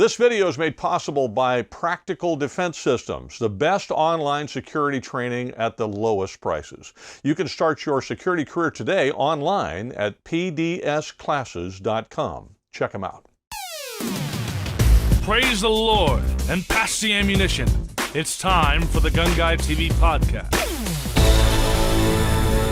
This video is made possible by Practical Defense Systems, the best online security training at the lowest prices. You can start your security career today online at pdsclasses.com. Check them out. Praise the Lord and pass the ammunition. It's time for the GunGuyTV podcast.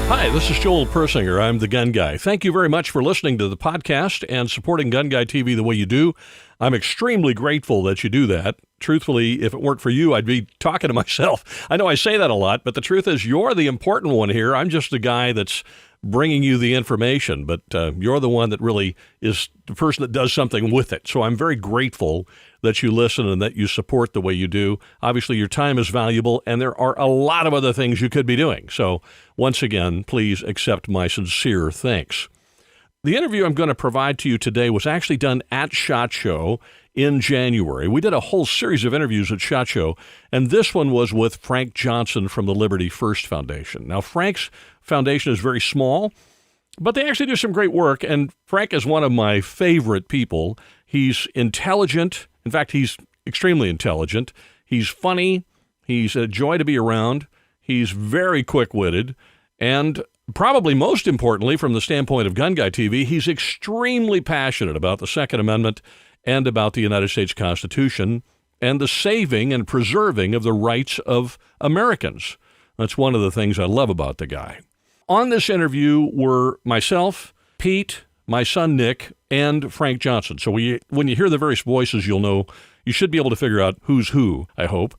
Hi, this is Joel Persinger. I'm the Gun Guy. Thank you very much for listening to the podcast and supporting GunGuyTV the way you do. I'm extremely grateful that you do that. Truthfully, if it weren't for you, I'd be talking to myself. I know I say that a lot, but the truth is you're the important one here. I'm just the guy that's bringing you the information, but you're the one that really is the person that does something with it. So I'm very grateful that you listen and that you support the way you do. Obviously, your time is valuable, and there are a lot of other things you could be doing. So once again, please accept my sincere thanks. The interview I'm going to provide to you today was actually done at SHOT Show in January. We did a whole series of interviews at SHOT Show, and this one was with Frank Johnson from the Liberty First Foundation. Now, Frank's foundation is very small, but they actually do some great work, and Frank is one of my favorite people. He's intelligent. In fact, he's extremely intelligent. He's funny. He's a joy to be around. He's very quick-witted, and probably most importantly, from the standpoint of GunGuyTV, he's extremely passionate about the Second Amendment and about the United States Constitution and the saving and preserving of the rights of Americans. That's one of the things I love about the guy. On this interview were myself, Pete, my son Nick, and Frank Johnson. So when you hear the various voices, you'll know, you should be able to figure out who's who, I hope.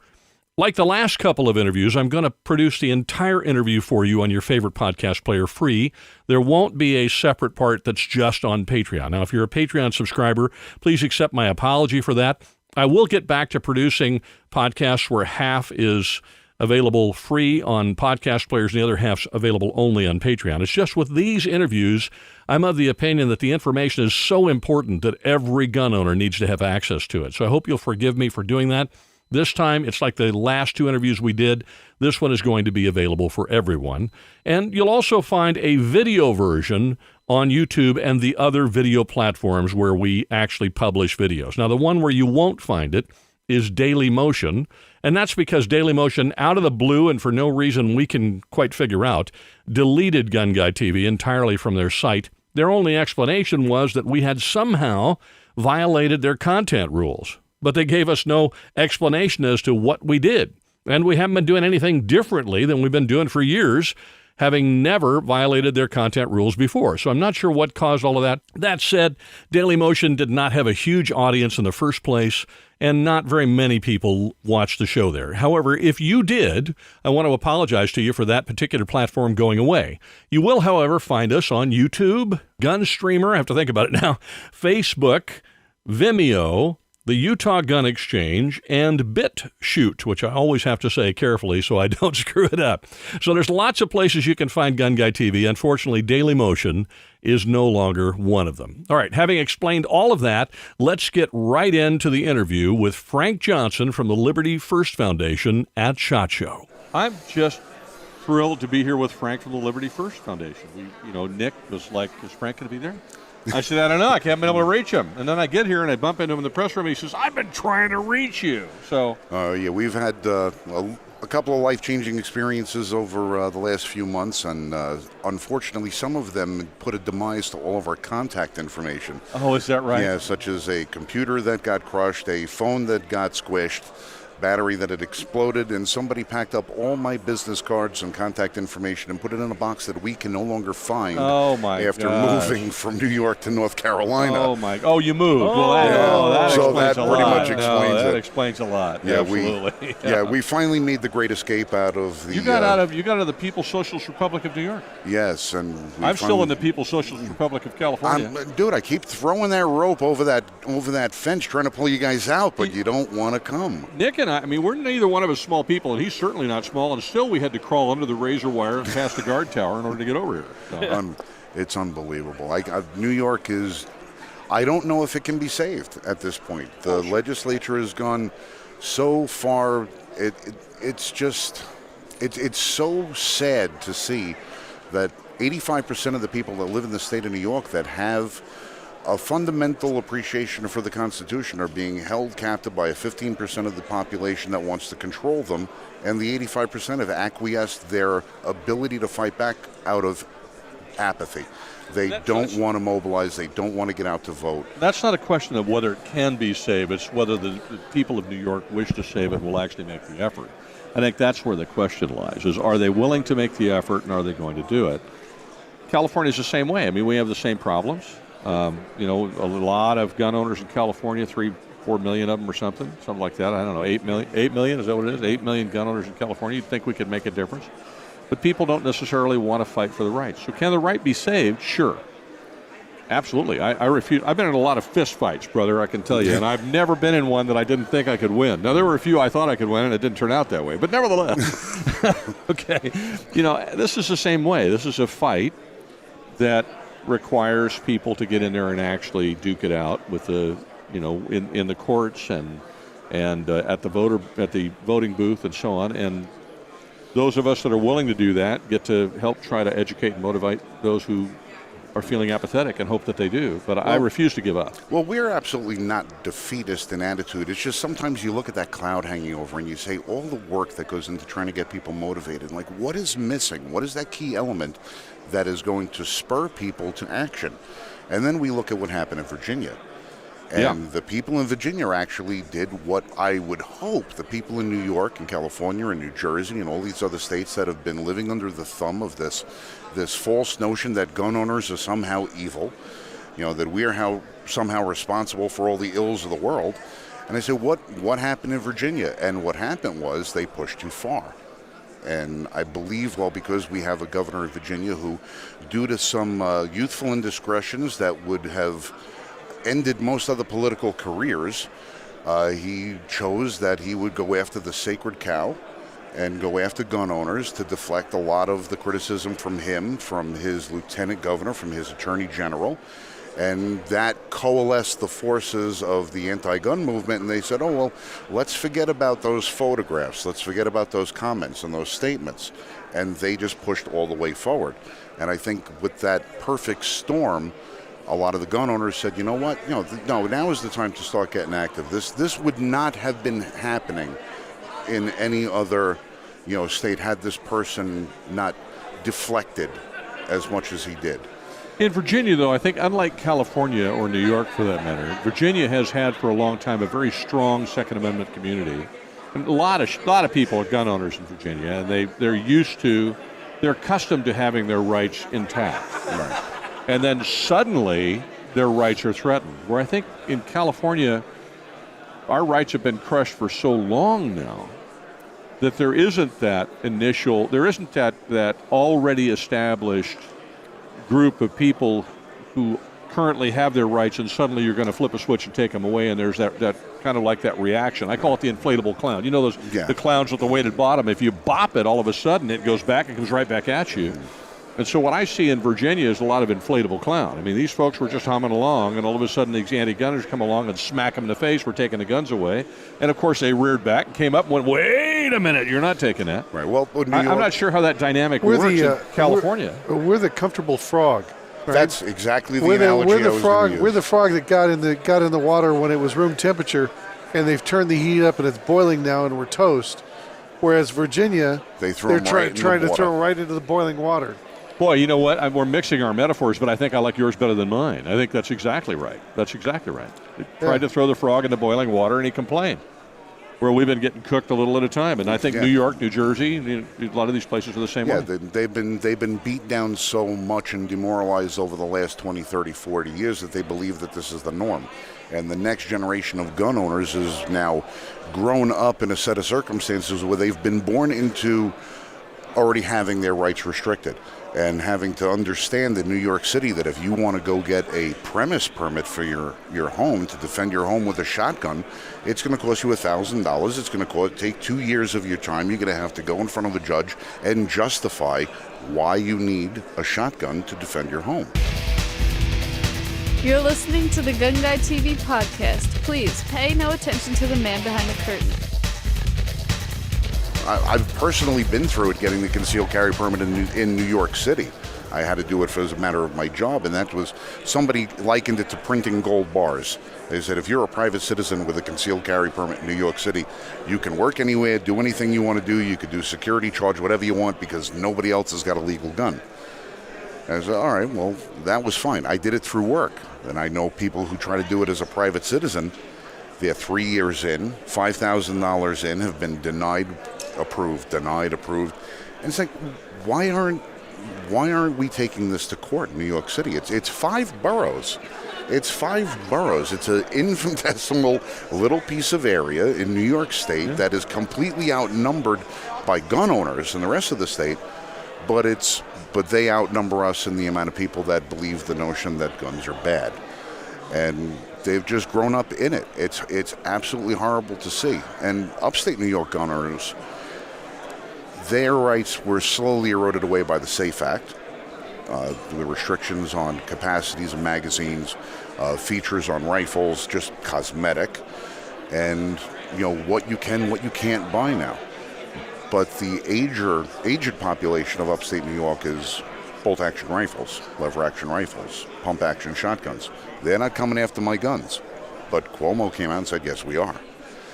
Like the last couple of interviews, I'm going to produce the entire interview for you on your favorite podcast player free. There won't be a separate part that's just on Patreon. Now, if you're a Patreon subscriber, please accept my apology for that. I will get back to producing podcasts where half is available free on podcast players and the other half's available only on Patreon. It's just with these interviews, I'm of the opinion that the information is so important that every gun owner needs to have access to it. So I hope you'll forgive me for doing that. This time, it's like the last two interviews we did. This one is going to be available for everyone. And you'll also find a video version on YouTube and the other video platforms where we actually publish videos. Now, the one where you won't find it is Daily Motion, and that's because Daily Motion, out of the blue and for no reason we can quite figure out, deleted GunGuyTV entirely from their site. Their only explanation was that we had somehow violated their content rules. But they gave us no explanation as to what we did. And we haven't been doing anything differently than we've been doing for years, having never violated their content rules before. So I'm not sure what caused all of that. That said, Dailymotion did not have a huge audience in the first place, and not very many people watched the show there. However, if you did, I want to apologize to you for that particular platform going away. You will, however, find us on YouTube, GunStreamer, I have to think about it now, Facebook, Vimeo, the Utah Gun Exchange, and BitChute, which I always have to say carefully so I don't screw it up. So there's lots of places you can find GunGuyTV. Unfortunately, Dailymotion is no longer one of them. All right, having explained all of that, let's get right into the interview with Frank Johnson from the Liberty First Foundation at SHOT Show. I'm just thrilled to be here with Frank from the Liberty First Foundation. Nick was like, is Frank going to be there? I said, I don't know. I haven't been able to reach him. And then I get here and I bump into him in the press room. And he says, I've been trying to reach you. So, yeah, we've had a couple of life-changing experiences over the last few months, and unfortunately, some of them put a demise to all of our contact information. Oh, is that right? Yeah, such as a computer that got crushed, a phone that got squished, battery that had exploded, and somebody packed up all my business cards and contact information and put it in a box that we can no longer find after moving from New York to North Carolina. Oh, you moved. That so explains that a pretty lot. much explains it. That explains a lot. Yeah, absolutely. We finally made the great escape out of the... You got out of the People's Socialist Republic of New York. Yes, and I'm still in the People's Socialist Republic of California. Dude, I keep throwing that rope over that fence trying to pull you guys out, but you don't want to come. Nick and I mean, we're neither one of us small people, and he's certainly not small, and still we had to crawl under the razor wire and past the guard tower in order to get over here. So. It's unbelievable. New York is, I don't know if it can be saved at this point. The legislature has gone so far, it's so sad to see that 85% of the people that live in the state of New York that have a fundamental appreciation for the Constitution are being held captive by a 15% of the population that wants to control them, and the 85% have acquiesced their ability to fight back out of apathy. They don't want to mobilize. They don't want to get out to vote. That's not a question of whether it can be saved. It's whether the people of New York wish to save it and will actually make the effort. I think that's where the question lies, is are they willing to make the effort and are they going to do it? California's the same way. I mean, we have the same problems. A lot of gun owners in California, 3-4 million of them or something like that. I don't know, 8 million, is that what it is? 8 million gun owners in California. You'd think we could make a difference. But people don't necessarily want to fight for the right. So can the right be saved? Sure. Absolutely. I refuse. I've been in a lot of fist fights, brother, I can tell you, and I've never been in one that I didn't think I could win. Now, there were a few I thought I could win, and it didn't turn out that way. But nevertheless, okay, this is the same way. This is a fight that requires people to get in there and actually duke it out with the, in the courts and at the voting booth and so on. And those of us that are willing to do that get to help try to educate and motivate those who are feeling apathetic and hope that they do. But I refuse to give up. Well, we're absolutely not defeatist in attitude. It's just sometimes you look at that cloud hanging over and you say all the work that goes into trying to get people motivated. Like, what is missing? What is that key element that is going to spur people to action? And then we look at what happened in Virginia. And the people in Virginia actually did what I would hope the people in New York and California and New Jersey and all these other states that have been living under the thumb of this false notion that gun owners are somehow evil, that we are somehow responsible for all the ills of the world. And I said, what happened in Virginia? And what happened was they pushed too far. And I believe, because we have a governor of Virginia who, due to some youthful indiscretions that would have ended most other political careers, he chose that he would go after the sacred cow and go after gun owners to deflect a lot of the criticism from him, from his lieutenant governor, from his attorney general. And that coalesced the forces of the anti-gun movement, and they said, let's forget about those photographs. Let's forget about those comments and those statements. And they just pushed all the way forward. And I think with that perfect storm, a lot of the gun owners said, you know what, now is the time to start getting active. This would not have been happening in any other, state had this person not deflected as much as he did. In Virginia, though, I think unlike California or New York for that matter, Virginia has had for a long time a very strong Second Amendment community. And a lot of people are gun owners in Virginia, and they're accustomed to having their rights intact. Right. And then suddenly their rights are threatened. Where I think in California, our rights have been crushed for so long now that there isn't that already established group of people who currently have their rights, and suddenly you're going to flip a switch and take them away, and there's that kind of like that reaction. I call it the inflatable clown. The clowns with the weighted bottom. If you bop it, all of a sudden it goes back and comes right back at you. And so what I see in Virginia is a lot of inflatable clown. I mean, these folks were just humming along, and all of a sudden these anti-gunners come along and smack them in the face. We're taking the guns away. And, of course, they reared back and came up and went, wait a minute, you're not taking that. Right. Well, I'm not sure how that dynamic works in California. We're the comfortable frog. Right? That's exactly the analogy I was going to use. We're the frog that got in the water when it was room temperature, and they've turned the heat up, and it's boiling now, and we're toast. Whereas Virginia, they're trying to throw them right into the boiling water. Boy, you know what? We're mixing our metaphors, but I think I like yours better than mine. I think that's exactly right. They tried to throw the frog in the boiling water, and he complained. Where we've been getting cooked a little at a time. And I think New York, New Jersey, a lot of these places are the same way. They've been beat down so much and demoralized over the last 20, 30, 40 years that they believe that this is the norm. And the next generation of gun owners is now grown up in a set of circumstances where they've been born into already having their rights restricted. And having to understand in New York City that if you want to go get a premise permit for your home to defend your home with a shotgun, it's going to cost you $1,000. It's going to take 2 years of your time. You're going to have to go in front of a judge and justify why you need a shotgun to defend your home. You're listening to the GunGuyTV podcast. Please pay no attention to the man behind the curtain. I've personally been through it, getting the concealed carry permit in New York City. I had to do it as a matter of my job, and that was, somebody likened it to printing gold bars. They said, if you're a private citizen with a concealed carry permit in New York City, you can work anywhere, do anything you want to do. You could do security, charge whatever you want, because nobody else has got a legal gun. And I said, all right, well, that was fine. I did it through work. And I know people who try to do it as a private citizen. They're 3 years in, $5,000 in, have been denied, approved. And it's like, why aren't we taking this to court in New York City? It's 5 boroughs. It's 5 boroughs. It's an infinitesimal little piece of area in New York State that is completely outnumbered by gun owners in the rest of the state, but they outnumber us in the amount of people that believe the notion that guns are bad. And they've just grown up in it. It's absolutely horrible to see. And upstate New York gun owners, their rights were slowly eroded away by the SAFE Act. The restrictions on capacities of magazines, features on rifles, just cosmetic, and what you can, what you can't buy now. But the aged population of upstate New York is bolt-action rifles, lever-action rifles, pump-action shotguns. They're not coming after my guns. But Cuomo came out and said, yes, we are.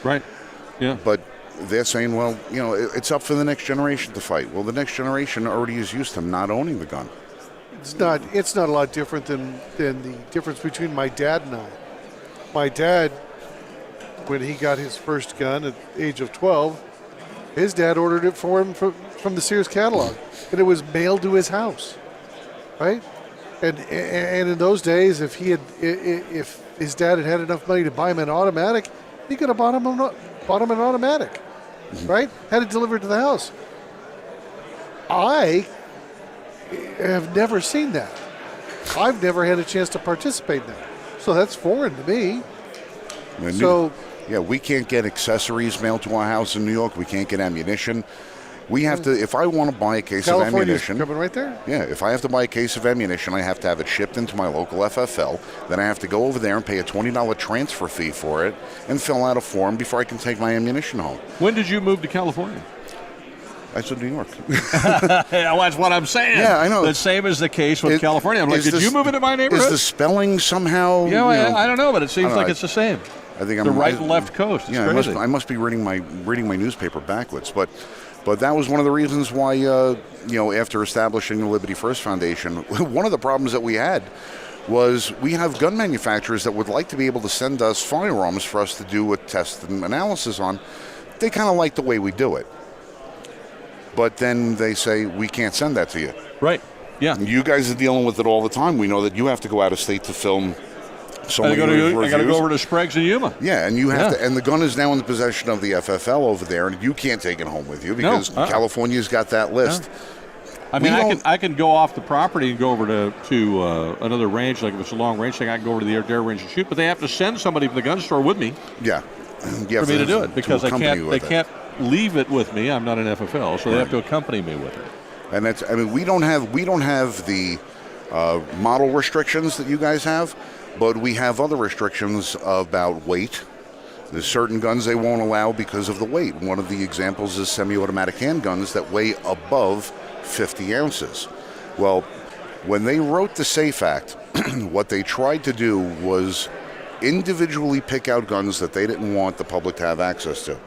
Right. Yeah. But they're saying, well, it's up for the next generation to fight. Well, the next generation already is used to not owning the gun. It's not a lot different than the difference between my dad and I. My dad, when he got his first gun at the age of 12, his dad ordered it for him from the Sears catalog, and it was mailed to his house, right? And in those days, if his dad had enough money to buy him an automatic, he could have bought him an automatic, right? Had it delivered to the house. I have never seen that. I've never had a chance to participate in that, so that's foreign to me. We can't get accessories mailed to our house in New York. We can't get ammunition. We have to, if I want to buy a case of ammunition. Coming right there? Yeah, if I have to buy a case of ammunition, I have to have it shipped into my local FFL. Then I have to go over there and pay a $20 transfer fee for it and fill out a form before I can take my ammunition home. When did you move to California? I said New York. That's what I'm saying. Yeah, I know. The same is the case with California. I'm like, did you move into my neighborhood? Is the spelling somehow? I don't know, but it seems like it's the same. I think the right and left coast. It's crazy. I must be reading my newspaper backwards. But that was one of the reasons why, after establishing the Liberty First Foundation, one of the problems that we had was we have gun manufacturers that would like to be able to send us firearms for us to do a test and analysis on. They kind of like the way we do it. But then they say, we can't send that to you. Right, yeah. You guys are dealing with it all the time. We know that you have to go out of state to film I got to go over to Sprague's and Yuma. Yeah, and you have to, and the gun is now in the possession of the FFL over there, and you can't take it home with you because California's got that list. I mean, I can go off the property and go over to another range, like if it's a long range thing, I can go over to the air range and shoot, but they have to send somebody from the gun store with me. Yeah. For me to do it, because they can't leave it with me. I'm not an FFL, so they have to accompany me with it. And we don't have the model restrictions that you guys have, but we have other restrictions about weight. There's certain guns they won't allow because of the weight. One of the examples is semi-automatic handguns that weigh above 50 ounces. Well, when they wrote the SAFE Act, what they tried to do was individually pick out guns that they didn't want the public to have access to.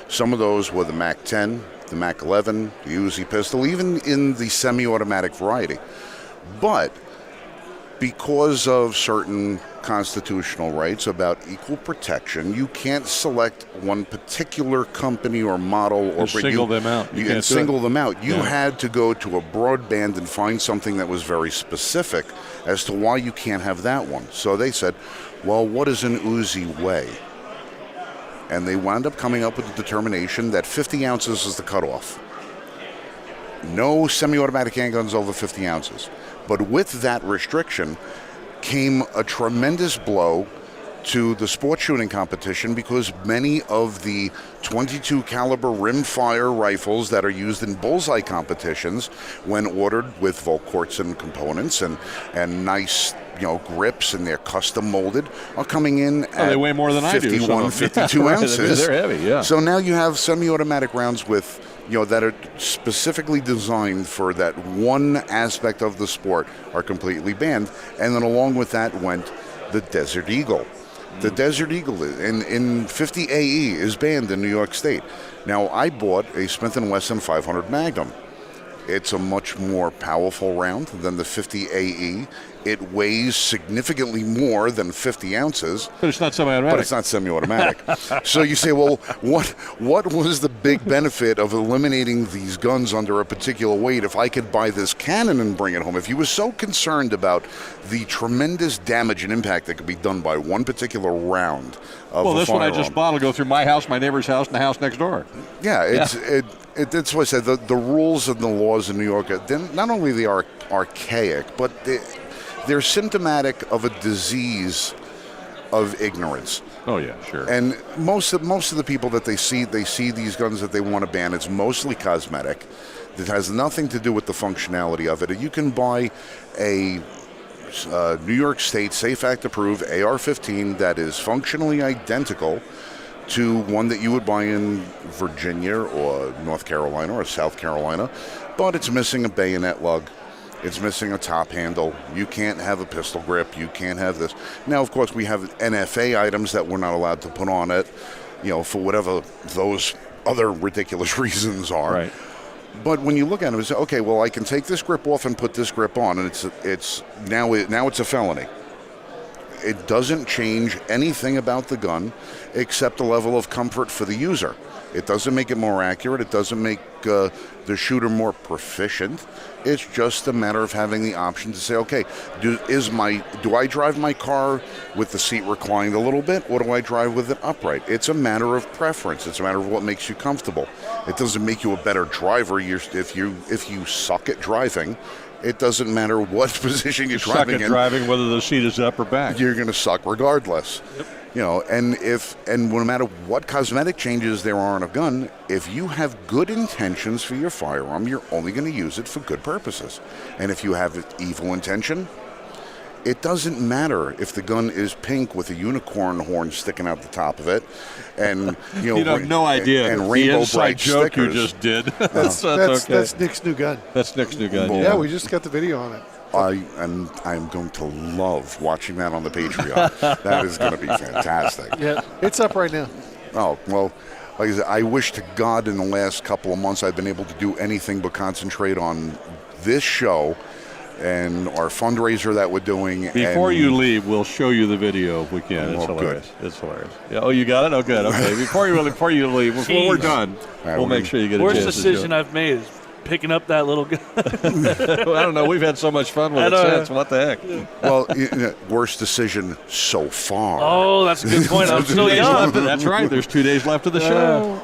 Some of those were the MAC-10, the MAC-11, the Uzi pistol, even in the semi-automatic variety. But because of certain constitutional rights about equal protection, you can't select one particular company or model or single them out. You can't single them out. You had to go to a broadband and find something that was very specific as to why you can't have that one. So they said, well, what does an Uzi weigh? And they wound up coming up with the determination that 50 ounces is the cutoff. No semi-automatic handguns over 50 ounces. But with that restriction came a tremendous blow to the sport shooting competition because many of the 22 caliber rimfire rifles that are used in bullseye competitions, when ordered with Volquartsen components and nice grips, and they're custom molded, are coming in at they weigh more than 51, 52 ounces. They're heavy, yeah. So now you have semi-automatic rounds with that are specifically designed for that one aspect of the sport are completely banned. And then along with that went the Desert Eagle. The Desert Eagle in 50 AE is banned in New York State. Now, I bought a Smith & Wesson 500 Magnum. It's a much more powerful round than the 50 AE. It weighs significantly more than 50 ounces. But it's not semi-automatic. But it's not semi-automatic. So you say, well, what was the big benefit of eliminating these guns under a particular weight if I could buy this cannon and bring it home? If you were so concerned about the tremendous damage and impact that could be done by one particular round of well, a this one I firearm. just bought will go through my house, my neighbor's house, and the house next door. Yeah, that's what I said. The rules and the laws in New York, not only they are archaic, but they're symptomatic of a disease of ignorance. Oh yeah, sure. And most of the people that they see these guns that they want to ban. It's mostly cosmetic. It has nothing to do with the functionality of it. You can buy a New York State Safe Act approved AR-15 that is functionally identical to one that you would buy in Virginia or North Carolina or South Carolina, but it's missing a bayonet lug. It's missing a top handle. You can't have a pistol grip. You can't have this. Now, of course, we have NFA items that we're not allowed to put on it, for whatever those other ridiculous reasons are. Right. But when you look at it, it's okay. Well, I can take this grip off and put this grip on, and it's now it's a felony. It doesn't change anything about the gun except the level of comfort for the user. It doesn't make it more accurate. It doesn't make the shooter more proficient. It's just a matter of having the option to say, okay, do I drive my car with the seat reclined a little bit, or do I drive with it upright? It's a matter of preference. It's a matter of what makes you comfortable. It doesn't make you a better driver. If you suck at driving, it doesn't matter what position you're driving in. Suck at driving, whether the seat is up or back. You're going to suck regardless. Yep. And no matter what cosmetic changes there are on a gun, if you have good intentions for your firearm, you're only going to use it for good purposes. And if you have evil intention, it doesn't matter if the gun is pink with a unicorn horn sticking out the top of it, and you have no idea. And rainbow the inside bright joke stickers. You just did. That's Nick's new gun. That's Nick's new gun. Yeah, we just got the video on it. I'm going to love watching that on the Patreon. That is going to be fantastic. Yeah, it's up right now. Oh, well, like I said, I wish to God in the last couple of months I've been able to do anything but concentrate on this show and our fundraiser that we're doing. Before you leave, we'll show you the video if we can. It's hilarious. Good. It's hilarious. Yeah. Oh, you got it? Oh, good. Okay. Before you leave, before we're done, we'll make sure you get a chance to show. Worst decision I've made is picking up that little gun. I don't know. We've had so much fun with it since. What the heck? Well, worst decision so far. Oh, that's a good point. I'm still young. That's right. There's 2 days left of the show.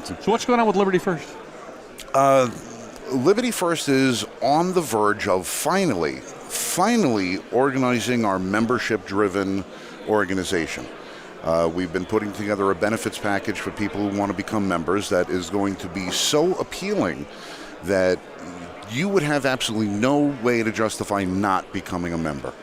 So what's going on with Liberty First? Liberty First is on the verge of finally organizing our membership-driven organization. We've been putting together a benefits package for people who want to become members that is going to be so appealing that you would have absolutely no way to justify not becoming a member.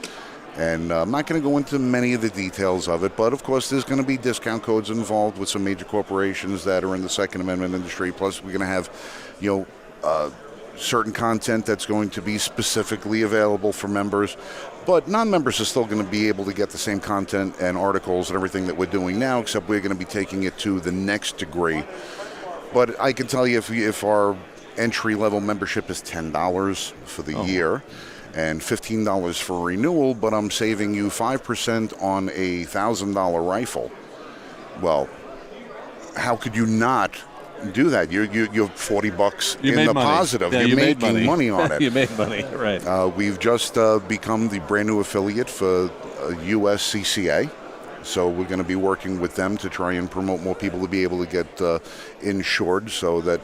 And I'm not going to go into many of the details of it, but of course there's going to be discount codes involved with some major corporations that are in the Second Amendment industry. Plus we're going to have, certain content that's going to be specifically available for members. But non-members are still going to be able to get the same content and articles and everything that we're doing now, except we're going to be taking it to the next degree. But I can tell you if our entry-level membership is $10 for the year and $15 for renewal, but I'm saving you 5% on a $1,000 rifle, well, how could you not do that? You're $40 in the positive. Yeah, you're making money on it. You made money, right. We've just become the brand new affiliate for USCCA. So we're going to be working with them to try and promote more people to be able to get insured, so that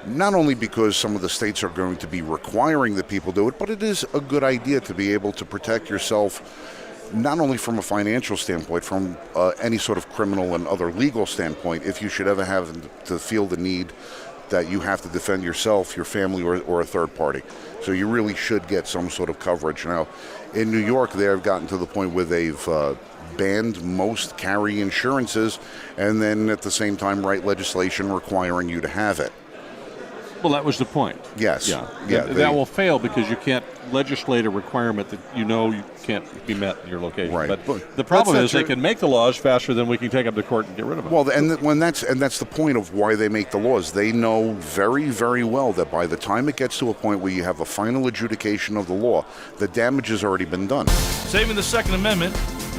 not only because some of the states are going to be requiring that people do it, but it is a good idea to be able to protect yourself not only from a financial standpoint, from any sort of criminal and other legal standpoint, if you should ever have to feel the need that you have to defend yourself, your family, or a third party. So you really should get some sort of coverage. Now, in New York, they've gotten to the point where they've banned most carry insurances, and then at the same time write legislation requiring you to have it. Well, that was the point. Yes. Yeah. Yeah, that will fail because you can't legislate a requirement that you can't be met in your location. Right. But the problem That's is not they true. can make the laws faster than we can take them to court and get rid of them. Well, that's the point of why they make the laws. They know very, very well that by the time it gets to a point where you have a final adjudication of the law, the damage has already been done. Saving the Second Amendment,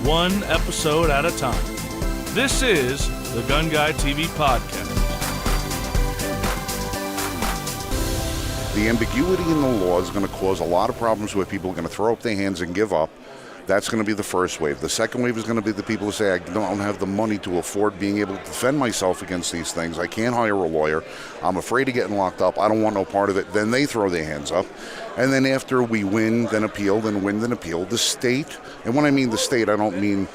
one episode at a time. This is the GunGuyTV podcast. The ambiguity in the law is going to cause a lot of problems where people are going to throw up their hands and give up. That's going to be the first wave. The second wave is going to be the people who say, I don't have the money to afford being able to defend myself against these things. I can't hire a lawyer. I'm afraid of getting locked up. I don't want no part of it. Then they throw their hands up. And then after we win, then appeal, then win, then appeal, the state, and when I mean the state, I don't mean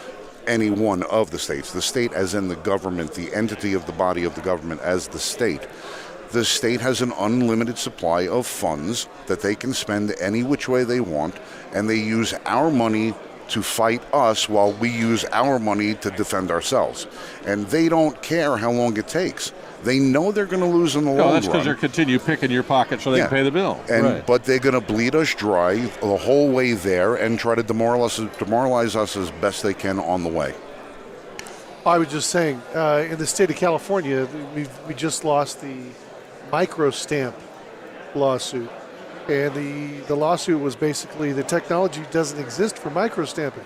any one of the states. The state as in the government, the entity of the body of the government as the state. The state has an unlimited supply of funds that they can spend any which way they want, and they use our money to fight us while we use our money to defend ourselves. And they don't care how long it takes. They know they're going to lose in the long run. That's because they're continue picking your pocket so they can pay the bill. But they're going to bleed us dry the whole way there and try to demoralize us as best they can on the way. I was just saying, in the state of California, we just lost the microstamp lawsuit. And the lawsuit was basically the technology doesn't exist for microstamping.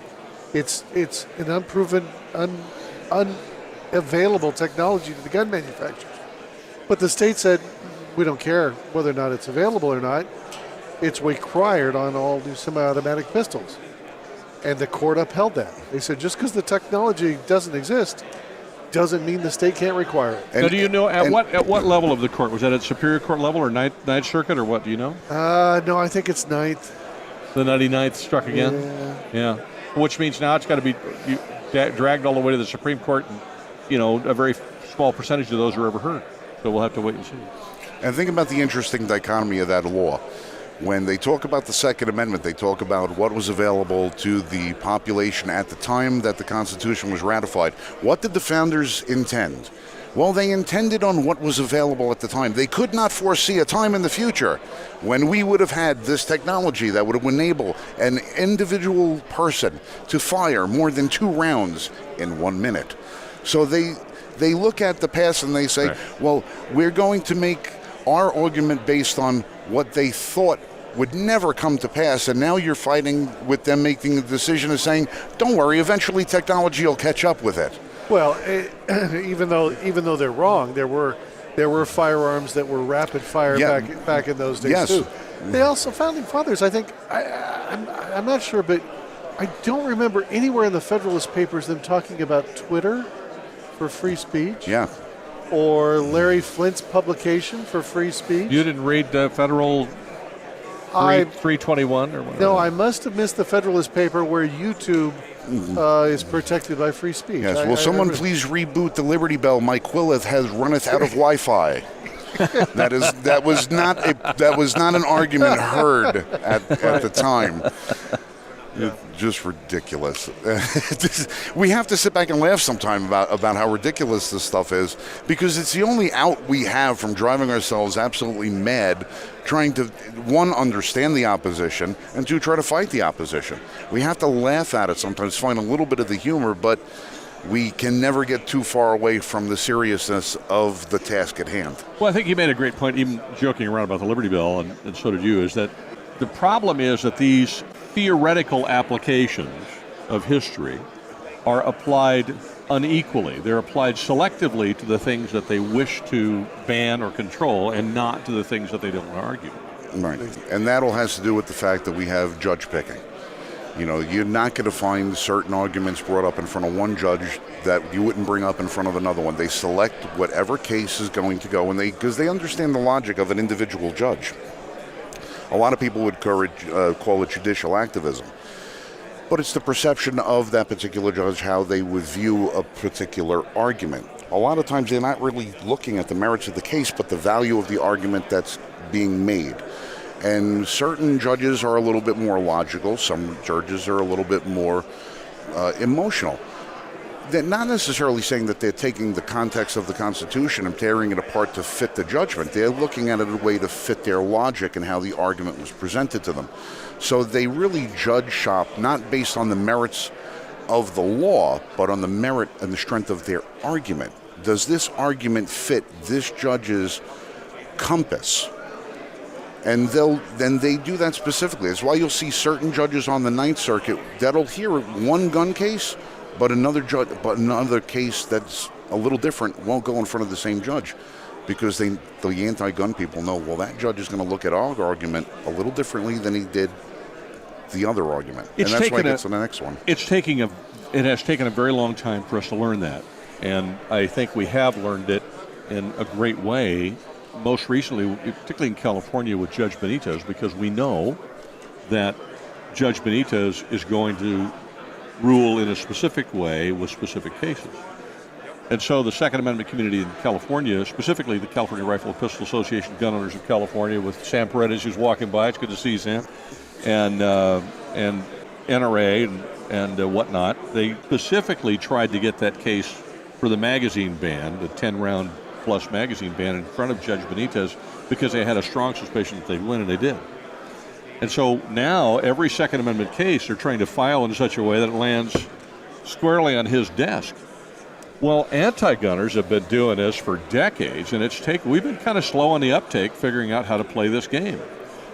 It's an unproven, unavailable technology to the gun manufacturers. But the state said, we don't care whether or not it's available or not. It's required on all new semi-automatic pistols. And the court upheld that. They said just because the technology doesn't exist doesn't mean the state can't require it. Now, do you know at what level of the court? Was that at Superior Court level or Ninth Circuit or what? Do you know? No, I think it's ninth. The 99th struck again? Yeah. Which means now it's got to be dragged all the way to the Supreme Court, and, a very small percentage of those are ever heard. So we'll have to wait and see. And think about the interesting dichotomy of that law. When they talk about the Second Amendment, they talk about what was available to the population at the time that the Constitution was ratified. What did the founders intend? Well, they intended on what was available at the time. They could not foresee a time in the future when we would have had this technology that would enable an individual person to fire more than 2 rounds in 1 minute. So they look at the past and they say, well, we're going to make our argument based on what they thought would never come to pass, and now you're fighting with them making the decision of saying, don't worry, eventually technology will catch up with it. Well, even though they're wrong, there were firearms that were rapid fire back in those days too. They also, founding fathers, I think, I'm not sure, but I don't remember anywhere in the Federalist Papers them talking about Twitter for free speech. Yeah. Or Larry Flint's publication for free speech. You didn't read Federal 321 or whatever? No, I must have missed the Federalist paper where YouTube is protected by free speech. Yes. Will someone please reboot the Liberty Bell? My Quillith runneth out of Wi-Fi. that was not an argument heard at the time. Just ridiculous. We have to sit back and laugh sometime about how ridiculous this stuff is, because it's the only out we have from driving ourselves absolutely mad, trying to, 1, understand the opposition, and 2, try to fight the opposition. We have to laugh at it sometimes, find a little bit of the humor, but we can never get too far away from the seriousness of the task at hand. Well, I think you made a great point, even joking around about the Liberty Bell, and so did you, is that the problem is that these theoretical applications of history are applied unequally. They're applied selectively to the things that they wish to ban or control, and not to the things that they don't want to argue. Right. And that all has to do with the fact that we have judge picking. You're not going to find certain arguments brought up in front of one judge that you wouldn't bring up in front of another one. They select whatever case is going to go, and because they understand the logic of an individual judge. A lot of people would call it judicial activism. But it's the perception of that particular judge, how they would view a particular argument. a lot of times they're not really looking at the merits of the case, but the value of the argument that's being made. And certain judges are a little bit more logical. Some judges are a little bit more emotional. They're not necessarily saying that they're taking the context of the Constitution and tearing it apart to fit the judgment. They're looking at it a way to fit their logic and how the argument was presented to them. So they really judge shop not based on the merits of the law, but on the merit and the strength of their argument. Does this argument fit this judge's compass? And then they do that specifically. That's why you'll see certain judges on the Ninth Circuit that'll hear one gun case, but another case that's a little different won't go in front of the same judge, because the anti-gun people know, well, that judge is going to look at our argument a little differently than he did the other argument. And that's why it gets to the next one. It has taken a very long time for us to learn that. And I think we have learned it in a great way, most recently, particularly in California with Judge Benitez, because we know that Judge Benitez is going to rule in a specific way with specific cases. And so the Second Amendment community in California, specifically the California Rifle and Pistol Association Gun Owners of California, with Sam Paredes, who's walking by, it's good to see you, Sam, and NRA and whatnot, they specifically tried to get that case for the magazine ban, the 10-round plus magazine ban, in front of Judge Benitez, because they had a strong suspicion that they'd win, and they did. And so now every Second Amendment case they're trying to file in such a way that it lands squarely on his desk. Well, anti-gunners have been doing this for decades, and we've been kind of slow on the uptake figuring out how to play this game.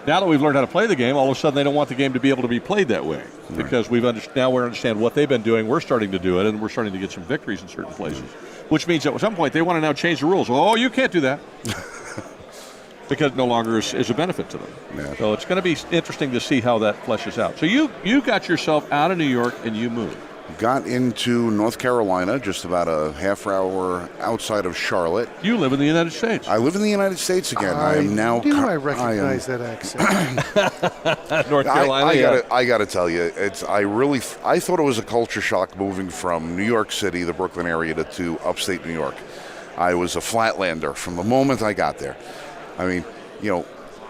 Now that we've learned how to play the game, all of a sudden they don't want the game to be able to be played that way, because now we understand what they've been doing. We're starting to do it, and we're starting to get some victories in certain places, which means that at some point they want to now change the rules. Oh, you can't do that. Because it no longer is a benefit to them. Yeah. So it's going to be interesting to see how that fleshes out. So you got yourself out of New York and you moved. Got into North Carolina, just about a half hour outside of Charlotte. You live in the United States. I live in the United States again. I recognize that accent. North Carolina. I got to tell you, I thought it was a culture shock moving from New York City, the Brooklyn area, to upstate New York. I was a flatlander from the moment I got there. I mean,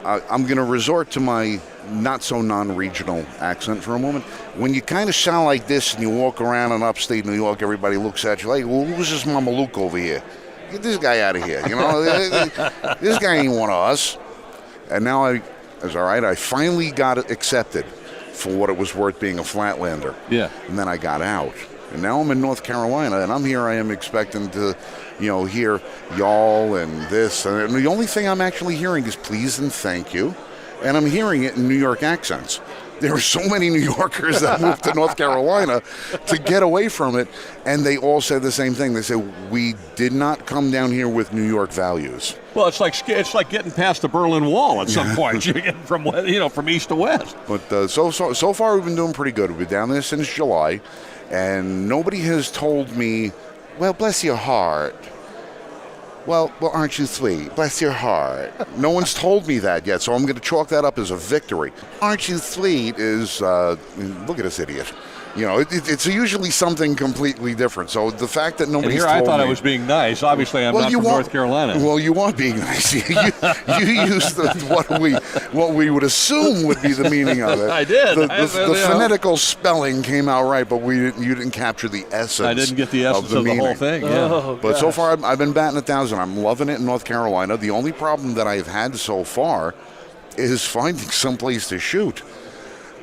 I'm going to resort to my not-so-non-regional accent for a moment. When you kind of sound like this and you walk around in upstate New York, everybody looks at you like, well, who's this Mameluke over here? Get this guy out of here. This guy ain't one of us. And now I finally got accepted for what it was worth being a flatlander. Yeah. And then I got out. And now I'm in North Carolina, and I am expecting to, hear y'all and this. And the only thing I'm actually hearing is please and thank you. And I'm hearing it in New York accents. There are so many New Yorkers that moved to North Carolina to get away from it, and they all said the same thing. They said, we did not come down here with New York values. Well, it's like getting past the Berlin Wall at some point. You're getting from east to west. But so far we've been doing pretty good. We've been down there since July, and nobody has told me, well, bless your heart. Well, aren't you sweet? Bless your heart. No one's told me that yet, so I'm going to chalk that up as a victory. Aren't you sweet is, look at this idiot. It's usually something completely different. So the fact that nobody's told me. I thought I was being nice. Obviously, I'm not from North Carolina. Well, you are being nice. You used what we would assume would be the meaning of it. I did. The phonetical spelling came out right, but you didn't capture the essence. I didn't get the essence of the whole thing. Yeah. Oh, but so far, I've been batting 1,000. I'm loving it in North Carolina. The only problem that I've had so far is finding someplace to shoot.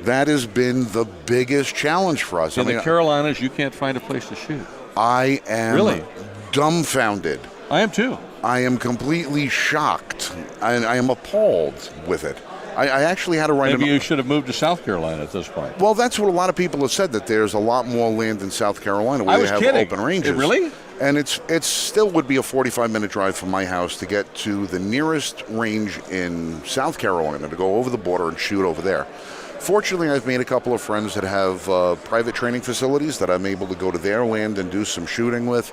That has been the biggest challenge for us. In the Carolinas, you can't find a place to shoot. I am really dumbfounded. I am too. I am completely shocked. I am appalled with it. I actually had to write. Maybe you should have moved to South Carolina at this point. Well, that's what a lot of people have said, that there's a lot more land in South Carolina where they have open ranges. Really? And it still would be a 45-minute drive from my house to get to the nearest range in South Carolina, to go over the border and shoot over there. Fortunately, I've made a couple of friends that have private training facilities that I'm able to go to their land and do some shooting with.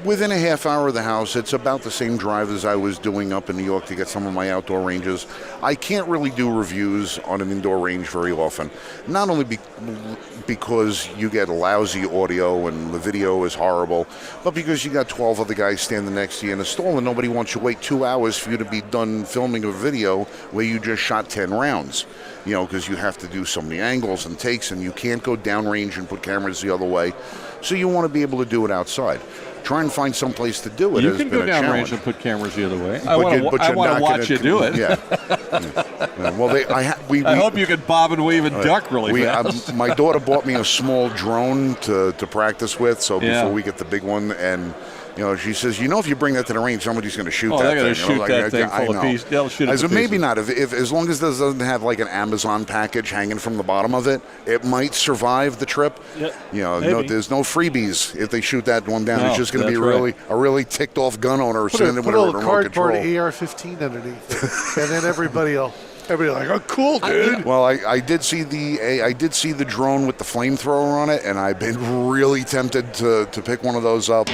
Within a half hour of the house. It's about the same drive as I was doing up in New York to get some of my outdoor ranges. I can't really do reviews on an indoor range very often, not only because you get lousy audio and the video is horrible, but because you got 12 other guys standing next to you in a stall and nobody wants you to wait 2 hours for you to be done filming a video where you just shot 10 rounds. Because you have to do so many angles and takes, and you can't go downrange and put cameras the other way. So you want to be able to do it outside. Try and find some place to do it. You has can been go a downrange challenge. and put cameras the other way. But I you're want to not watch you do it. Yeah. Well, I hope you can bob and weave and duck really fast. My daughter bought me a small drone to practice with, so before we get the big one, and she says, if you bring that to the range, somebody's going to shoot that thing. They're going to shoot that thing full of pieces. They'll shoot it. I said, maybe not. If as long as this doesn't have like an Amazon package hanging from the bottom of it, it might survive the trip. Yep. There's no freebies if they shoot that one down. No, it's just going to be a really ticked off gun owner sitting there with a remote cardboard control. AR-15 underneath it, and then everybody like, oh, cool, dude. Well, I did see the drone with the flamethrower on it, and I've been really tempted to pick one of those up.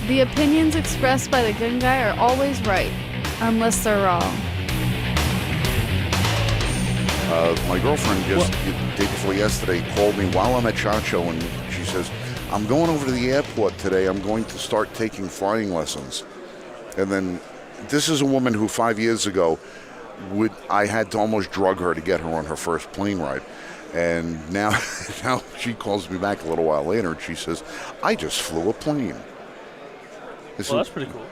The opinions expressed by the Gun Guy are always right, unless they're wrong. My girlfriend just the day before yesterday called me while I'm at SHOT Show, and she says, I'm going over to the airport today. I'm going to start taking flying lessons. And then this is a woman who 5 years ago I had to almost drug her to get her on her first plane ride. And now she calls me back a little while later and she says, I just flew a plane. Well, that's pretty cool.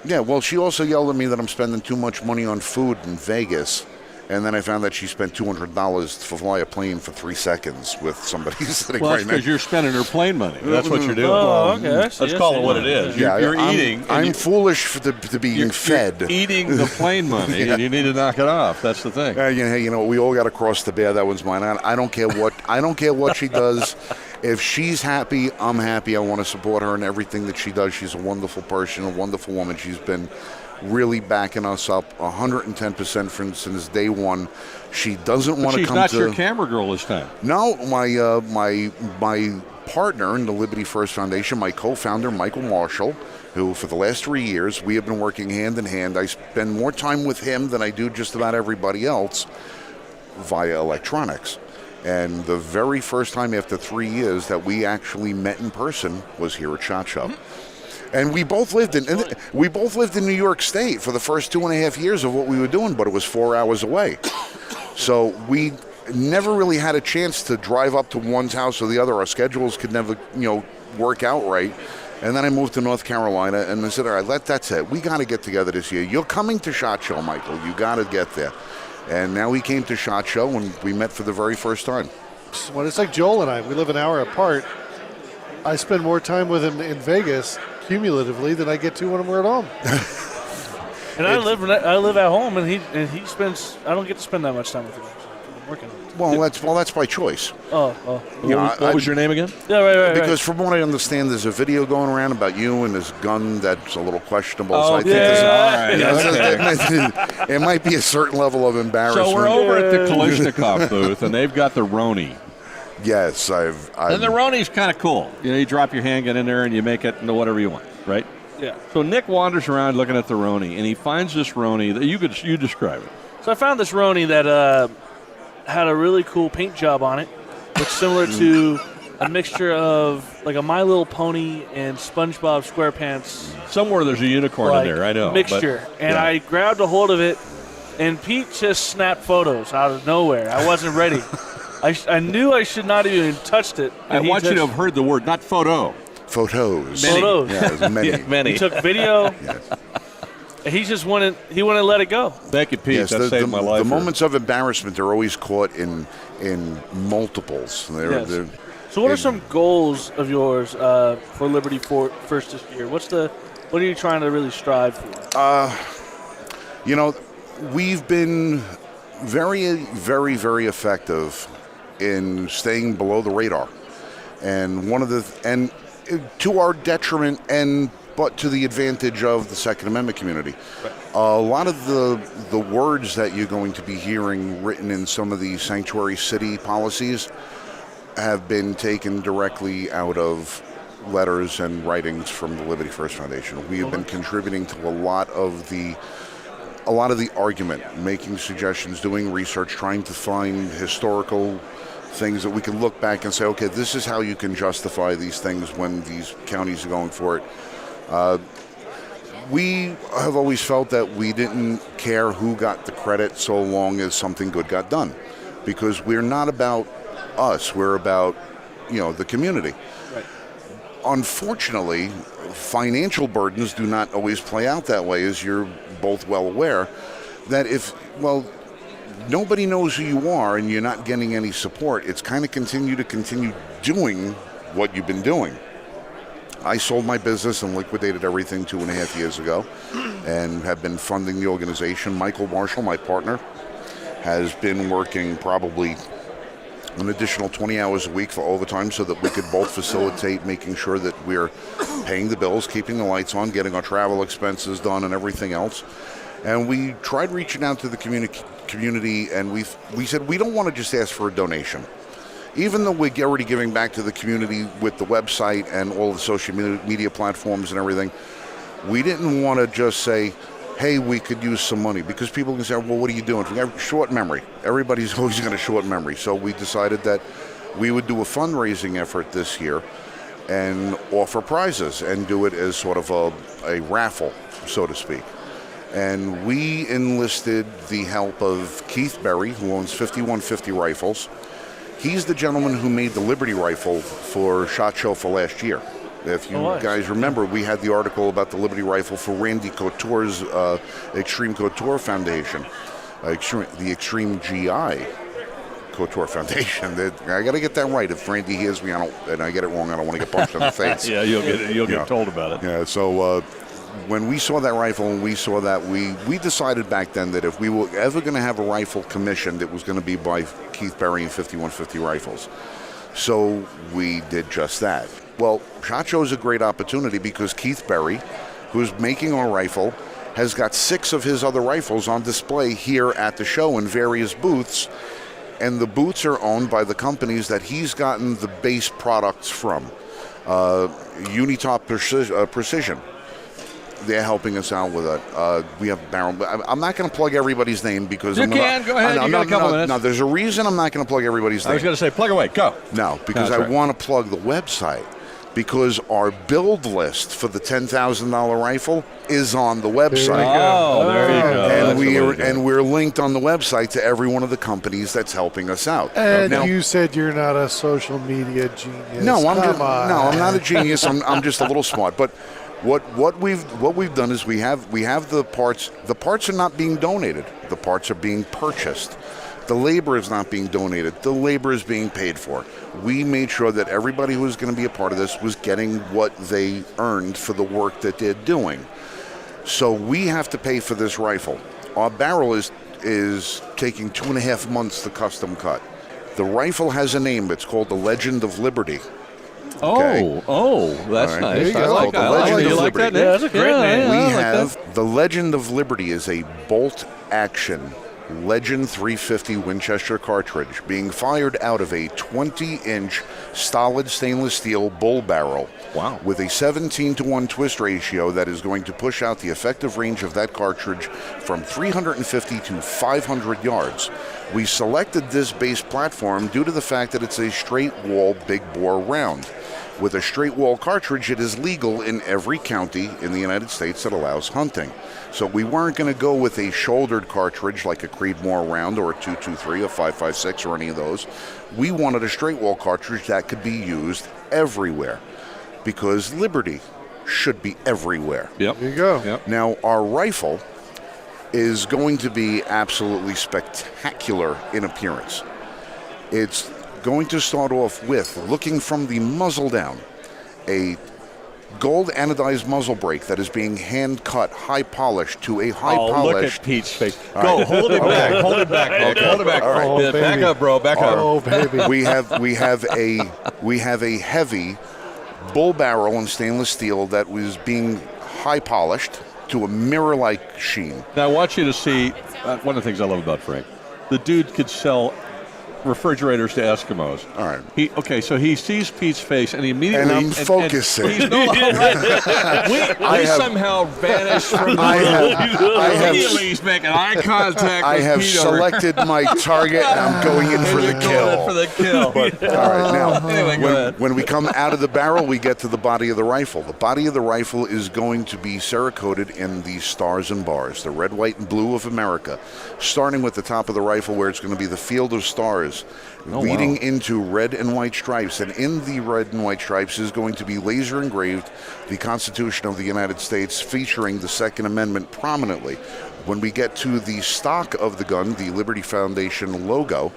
Yeah, well, she also yelled at me that I'm spending too much money on food in Vegas. And then I found that she spent $200 to fly a plane for 3 seconds with somebody sitting right next. Because you're spending her plane money. That's what you're doing. Oh, okay. Let's call it what it is. You're eating. I'm foolish to be being fed. You're eating the plane money, and you need to knock it off. That's the thing. We all got to cross the bear. That one's mine. I don't care what she does. If she's happy, I'm happy. I want to support her in everything that she does. She's a wonderful person, a wonderful woman. She's been really backing us up 110% since day one. She doesn't want to come to... She's not your camera girl this time. No, my partner in the Liberty First Foundation, my co-founder, Michael Marshall, who for the last 3 years, we have been working hand in hand. I spend more time with him than I do just about everybody else via electronics. And the very first time after 3 years that we actually met in person was here at SHOT Show. And we both lived in New York State for the first 2.5 years of what we were doing, but it was 4 hours away. So we never really had a chance to drive up to one's house or the other. Our schedules could never, work out right. And then I moved to North Carolina, and I said, all right, that's it. We got to get together this year. You're coming to SHOT Show, Michael. You got to get there. And now he came to SHOT Show, and we met for the very first time. Well, it's like Joel and I. We live an hour apart. I spend more time with him in Vegas cumulatively than I get to when we're at home. And I live at home, and he spends. I don't get to spend that much time with him. I'm working. Well, that's by choice. Oh. What was your name again? Yeah, right. Because from what I understand, there's a video going around about you and this gun that's a little questionable. Oh, so I think yeah. it might be a certain level of embarrassment. So we're over at the Kalashnikov booth, and they've got the Roni. Yes, And the Roni's kind of cool. You drop your handgun in there, and you make it into whatever you want, right? Yeah. So Nick wanders around looking at the Roni, and he finds this Roni that you describe it. So I found this Roni that had a really cool paint job on it. Looks similar to a mixture of like a My Little Pony and SpongeBob SquarePants. Somewhere there's a unicorn in there, I know. Mixture. I grabbed a hold of it, and Pete just snapped photos out of nowhere. I wasn't ready. I knew I should not have even touched it. I want you to have heard the word, not photo. Photos. Many. Photos. Yeah, many. Many. He took video. Yes. He just wouldn't let it go. Thank you, Pete. Yes, that saved my life. The moments of embarrassment are always caught in multiples. Yes. So what are some goals of yours for Liberty First this year? What are you trying to really strive for? We've been very, very, very effective in staying below the radar. And to our detriment but to the advantage of the Second Amendment community. Right. A lot of the words that you're going to be hearing written in some of these sanctuary city policies have been taken directly out of letters and writings from the Liberty First Foundation. We have been contributing to a lot of the argument, making suggestions, doing research, trying to find historical things that we can look back and say, okay, this is how you can justify these things when these counties are going for it. We have always felt that we didn't care who got the credit so long as something good got done, because we're not about us, we're about, the community. Right. Unfortunately, financial burdens do not always play out that way, as you're both well aware, that nobody knows who you are and you're not getting any support, it's kind of continue doing what you've been doing. I sold my business and liquidated everything 2.5 years ago and have been funding the organization. Michael Marshall, my partner, has been working probably an additional 20 hours a week for overtime so that we could both facilitate making sure that we're paying the bills, keeping the lights on, getting our travel expenses done and everything else. And we tried reaching out to the community, and we said we don't want to just ask for a donation. Even though we're already giving back to the community with the website and all the social media platforms and everything, we didn't want to just say, hey, we could use some money, because people can say, well, what are you doing? We have short memory. Everybody's always got a short memory. So we decided that we would do a fundraising effort this year and offer prizes and do it as sort of a raffle, so to speak. And we enlisted the help of Keith Berry, who owns 5150 Rifles. He's the gentleman who made the Liberty rifle for SHOT Show for last year. If you guys remember, we had the article about the Liberty rifle for Randy Couture's Extreme Couture Foundation, the Extreme GI Couture Foundation. I got to get that right. If Randy hears me and I get it wrong, I don't want to get punched in the face. Yeah, you'll get told about it. Yeah, so when we saw that rifle and we saw that, we decided back then that if we were ever going to have a rifle commissioned, it was going to be by Keith Berry and 5150 Rifles. So we did just that. Well, SHOT Show is a great opportunity because Keith Berry, who's making our rifle, has got 6 of his other rifles on display here at the show in various booths, and the booths are owned by the companies that he's gotten the base products from. Unitop Precision. They're helping us out with it. We have Barrel. I'm not going to plug everybody's name because go ahead. You got a couple minutes. No, there's a reason I'm not going to plug everybody's name. I was going to say, plug away. Go. No, because I want to plug the website. Because our build list for the $10,000 rifle is on the website. Oh, there you go. And we're linked on the website to every one of the companies that's helping us out. And now, you said you're not a social media genius. No, I'm not a genius. I'm just a little smart. But what we've done is we have the parts. The parts are not being donated. The parts are being purchased. The labor is not being donated. The labor is being paid for. We made sure that everybody who was going to be a part of this was getting what they earned for the work that they're doing. So we have to pay for this rifle. Our barrel is taking 2.5 months to custom cut. The rifle has a name. It's called the Legend of Liberty. Okay. Oh, that's right. nice. I like that. You like that name? Yeah, that's a great name. We have the Legend of Liberty is a bolt action Legend 350 Winchester cartridge being fired out of a 20-inch solid stainless steel bull barrel. Wow. With a 17-to-1 twist ratio that is going to push out the effective range of that cartridge from 350 to 500 yards. We selected this base platform due to the fact that it's a straight wall big bore round. With a straight wall cartridge, it is legal in every county in the United States that allows hunting. So we weren't going to go with a shouldered cartridge like a Creedmoor round or a 223, a 5.56 or any of those. We wanted a straight wall cartridge that could be used everywhere because Liberty should be everywhere. Yep. There you go. Yep. Now, our rifle is going to be absolutely spectacular in appearance. It's going to start off with, looking from the muzzle down, a gold anodized muzzle brake that is being hand cut, high polished to a high polished. Look at Pete's face. Go, hold it back, hold it back, Okay. hold it back. All right. Back up, bro, back up. Oh, baby. We have a heavy bull barrel in stainless steel that was being high polished to a mirror-like sheen. Now I want you to see one of the things I love about Frank. The dude could sell refrigerators to Eskimos. All right. So he sees Pete's face, and he immediately... And I'm focusing. He's no longer... we somehow vanished from the immediately he's making eye contact I with have Pete selected my target, and I'm going in for the kill. For the kill. But, all right, now, Anyway, go ahead. when we come out of the barrel, we get to the body of the rifle. The body of the rifle is going to be Cerakoted in the stars and bars, the red, white, and blue of America, starting with the top of the rifle where it's going to be the field of stars, leading into red and white stripes. And in the red and white stripes is going to be laser engraved the Constitution of the United States, featuring the Second Amendment prominently. When we get to the stock of the gun, the Liberty Foundation logo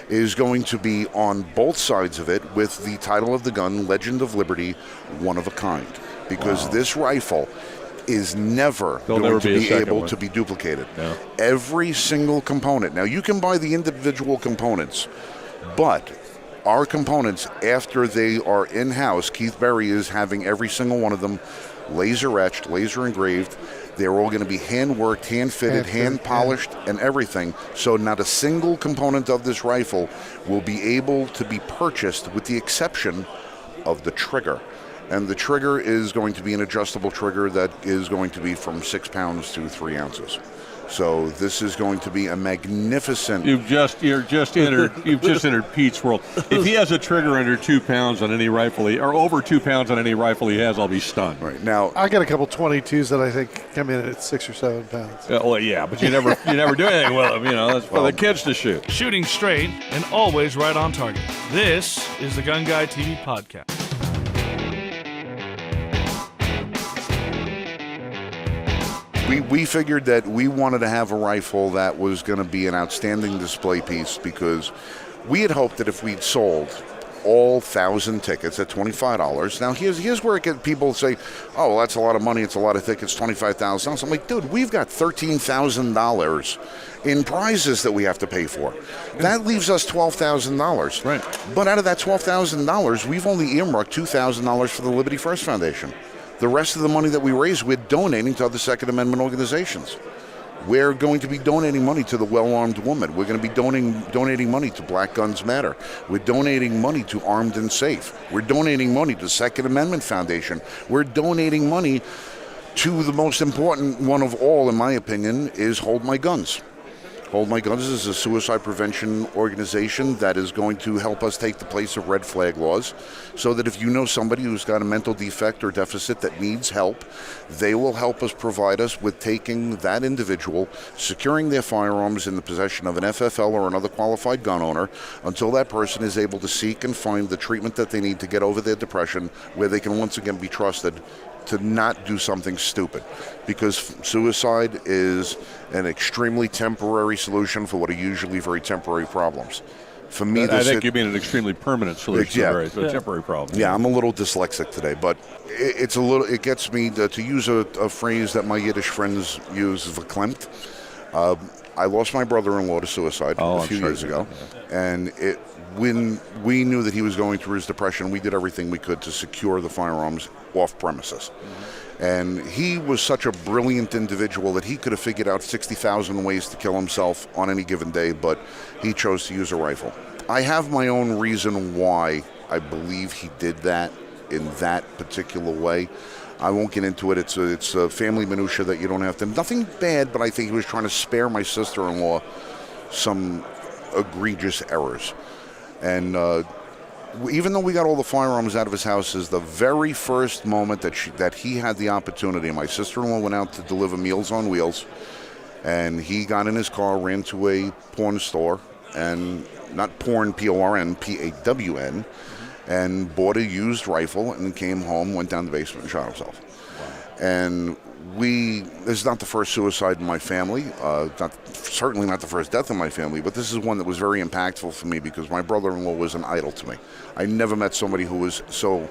is going to be on both sides of it with the title of the gun, Legend of Liberty, one of a kind. Because this rifle is never going to be able to be duplicated. Yeah. Every single component. Now, you can buy the individual components, but our components, after they are in-house, Keith Berry is having every single one of them laser etched, laser engraved. They're all going to be hand-worked, hand-fitted, hand-polished, and everything. So not a single component of this rifle will be able to be purchased with the exception of the trigger. And the trigger is going to be an adjustable trigger that is going to be from 6 pounds to 3 ounces. So this is going to be a magnificent. You've just entered Pete's world. If he has a trigger under 2 pounds on any rifle, or over 2 pounds on any rifle he has, I'll be stunned. Right now, I got a couple 22s that I think come in at 6 or 7 pounds. But you never do anything with them. That's for the kids to shoot. Shooting straight and always right on target. This is the GunGuyTV podcast. We figured that we wanted to have a rifle that was going to be an outstanding display piece, because we had hoped that if we'd sold all 1,000 tickets at $25. Now, here's where people say, oh, well, that's a lot of money. It's a lot of tickets, $25,000. I'm like, dude, we've got $13,000 in prizes that we have to pay for. That leaves us $12,000. Right. But out of that $12,000, we've only earmarked $2,000 for the Liberty First Foundation. The rest of the money that we raise, we're donating to other Second Amendment organizations. We're going to be donating money to the Well-Armed Woman. We're going to be donating money to Black Guns Matter. We're donating money to Armed and Safe. We're donating money to Second Amendment Foundation. We're donating money to the most important one of all, in my opinion, is Hold My Guns. Hold My Guns is a suicide prevention organization that is going to help us take the place of red flag laws, so that if you know somebody who's got a mental defect or deficit that needs help, they will help us provide us with taking that individual, securing their firearms in the possession of an FFL or another qualified gun owner until that person is able to seek and find the treatment that they need to get over their depression, where they can once again be trusted to not do something stupid, because suicide is an extremely temporary solution for what are usually very temporary problems. For me, I think you mean an extremely permanent solution to a temporary problem. Yeah, I'm a little dyslexic today, but it gets me to use a phrase that my Yiddish friends use, verklempt. I lost my brother-in-law to suicide a few years ago, and when we knew that he was going through his depression, we did everything we could to secure the firearms off premises. Mm-hmm. And he was such a brilliant individual that he could have figured out 60,000 ways to kill himself on any given day, but he chose to use a rifle. I have my own reason why I believe he did that in that particular way. I won't get into it. It's a family minutia that you don't have to. Nothing bad, but I think he was trying to spare my sister-in-law some egregious errors. And even though we got all the firearms out of his house, is the very first moment that he had the opportunity. My sister-in-law went out to deliver Meals on Wheels, and he got in his car, ran to a porn store, and not porn, P-O-R-N, P-A-W-N, and bought a used rifle and came home, went down the basement and shot himself. Wow. And this is not the first suicide in my family, certainly not the first death in my family, but this is one that was very impactful for me because my brother-in-law was an idol to me. I never met somebody who was so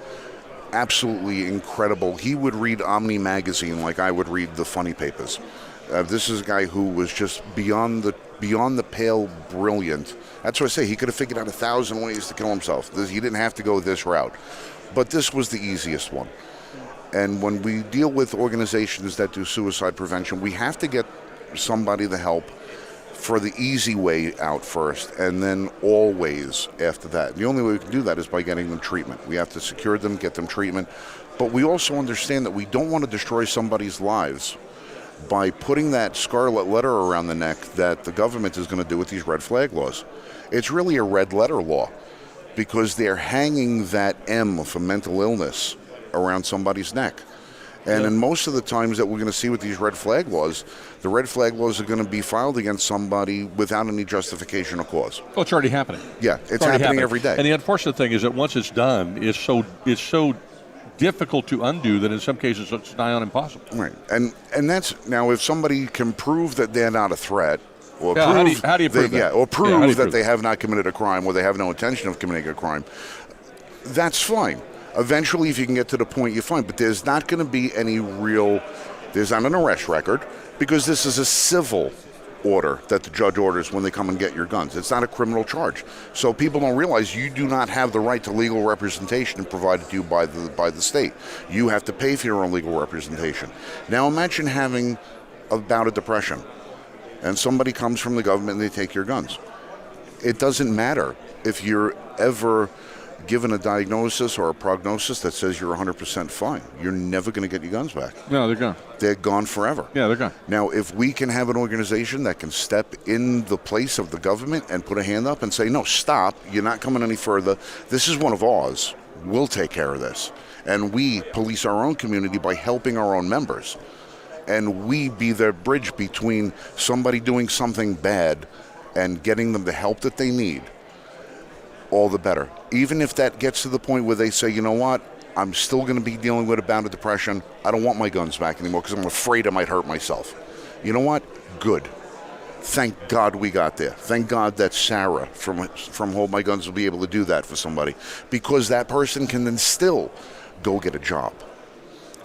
absolutely incredible. He would read Omni magazine like I would read the funny papers. This is a guy who was just beyond the pale brilliant. That's what I say. He could have figured out 1,000 ways to kill himself. He didn't have to go this route. But this was the easiest one. And when we deal with organizations that do suicide prevention, we have to get somebody to help for the easy way out first, and then always after that. The only way we can do that is by getting them treatment. We have to secure them, get them treatment, but we also understand that we don't want to destroy somebody's lives by putting that scarlet letter around the neck that the government is going to do with these red flag laws. It's really a red letter law because they're hanging that M for mental illness around somebody's neck. And in most of the times that we're going to see with these red flag laws, the red flag laws are going to be filed against somebody without any justification or cause. Well, it's already happening. Yeah, it's happening every day. And the unfortunate thing is that once it's done, it's so difficult to undo that in some cases it's nigh on impossible. Right. And that's, now if somebody can prove that they're not a threat, or how do you prove prove that? Yeah, or prove how do you that prove they have not committed a crime or they have no intention of committing a crime, that's fine. Eventually, if you can get to the point, you're fine. But there's not going to be there's not an arrest record because this is a civil order that the judge orders when they come and get your guns. It's not a criminal charge. So people don't realize you do not have the right to legal representation provided to you by the state. You have to pay for your own legal representation. Now imagine having a bout of depression and somebody comes from the government and they take your guns. It doesn't matter if you're ever given a diagnosis or a prognosis that says you're 100% fine. You're never going to get your guns back. No, they're gone. They're gone forever. Yeah, they're gone. Now, if we can have an organization that can step in the place of the government and put a hand up and say, no, stop, you're not coming any further. This is one of ours. We'll take care of this. And we police our own community by helping our own members. And we be the bridge between somebody doing something bad and getting them the help that they need. All the better. Even if that gets to the point where they say, you know what, I'm still going to be dealing with a bout of depression. I don't want my guns back anymore because I'm afraid I might hurt myself. You know what? Good. Thank God we got there. Thank God that Sarah from Hold My Guns will be able to do that for somebody, because that person can then still go get a job.